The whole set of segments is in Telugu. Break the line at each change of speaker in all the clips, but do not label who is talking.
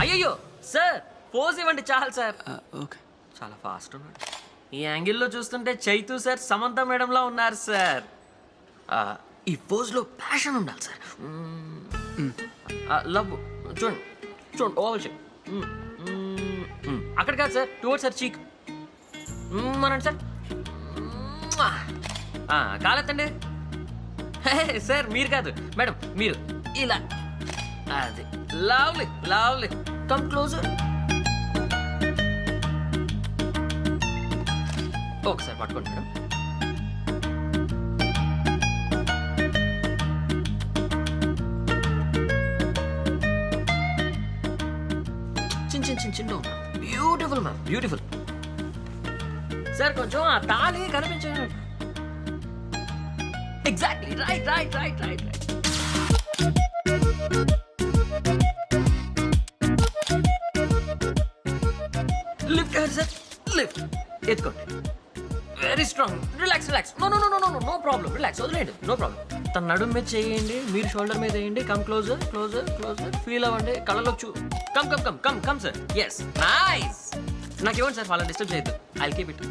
అయ్యయ్యో సార్ పోజ్ ఇవ్వండి చాలు సార్.
ఓకే.
చాలా ఫాస్ట్ ఉన్నాడు. ఈ యాంగిల్లో చూస్తుంటే చైతు సార్ సమంత మేడంలా ఉన్నారు సార్. ఈ పోజ్లో ప్యాషన్ ఉండాలి సార్. లవ్ చూడండి చూడండి ఓవల్ షేప్. అక్కడ కాదు సార్, టువర్డ్స్ సార్ చీక్. మనండి సార్. కాలెత్తండి. సార్ మీరు కాదు మేడం, మీరు ఇలా. అది లవ్లీ లవ్లీ. Come closer. ఒకసారి పట్టుకోండి మేడం. చిన్న బ్యూటిఫుల్ మ్యామ్, బ్యూటిఫుల్. సార్ కొంచెం ఆ తాళి కనిపించండి. Exactly right right right right right. Lift sir, lift. ఎత్తుకోండి. Very strong. Relax relax. No no no no no no problem. Relax, వదిలేండి. No problem. తన నడుము మీద చేయండి, మీరు షోల్డర్ మీద వేయండి. Come closer closer closer. Feel అవ్వండి కళ్ళలో చూ. Come come come come come sir. Yes nice. నాకు ఇవ్వండి సార్, వాళ్ళని డిస్టర్బ్ చేయొద్దు. I'll keep it.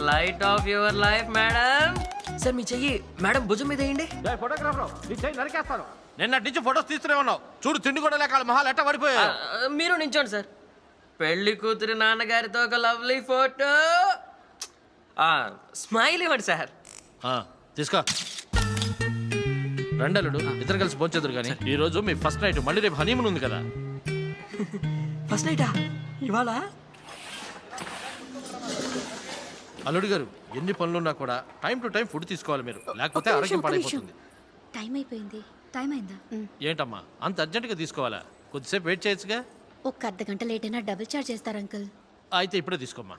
Light of your life madam. Sir మీ చెయ్యి మేడం భుజం మీద వేయండి.
ఫోటోగ్రాఫర్ నీ చెయ్యి నరికేస్తాను. నిన్నటి నుంచి ఫోటోస్ తీస్తూనే ఉన్నావు. చూడు తిండి కూడా లేక మహాలు ఎట్ట పడిపోయావు.
మీరు నించోండి సార్. పెళ్లి కూతురు నాన్నగారితో ఒక లవ్లీ ఫోటో. స్మైల్ ఇవ్వండి సార్.
తీసుకో. రెండలుడు ఇద్దరు కలిసి భోంచెదురు కానీ ఈ రోజు మీ ఫస్ట్ నైట్, మళ్ళీ రేపు హనీమూన్ ఉంది కదా.
ఫస్ట్ నైటా ఇవాళ?
అల్లుడు గారు ఎన్ని పనులున్నా కూడా టైం టు టైం ఫుడ్ తీసుకోవాలి మీరు, లేకపోతే ఆరోగ్యం పాడైపోతుంది.
టైం అయిపోయింది. టైం అయిందా?
ఏంటమ్మా అంత అర్జెంటుగా తీసుకోవాలా? కొద్దిసేపు వెయిట్ చేయొచ్చుగా.
ఒక అర్ధగంట లేట్ అయినా డబుల్ చార్జ్ చేస్తారు అంకుల్.
అయితే ఇప్పుడే తీసుకోమ్మా.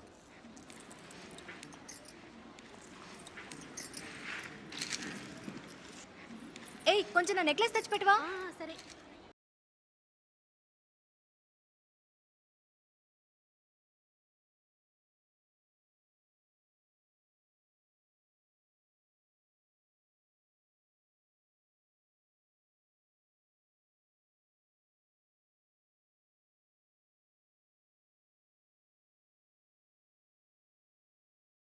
ఏయ్ కొంచెం నా నెక్లెస్ తెచ్చి పెట్టవా? సరే.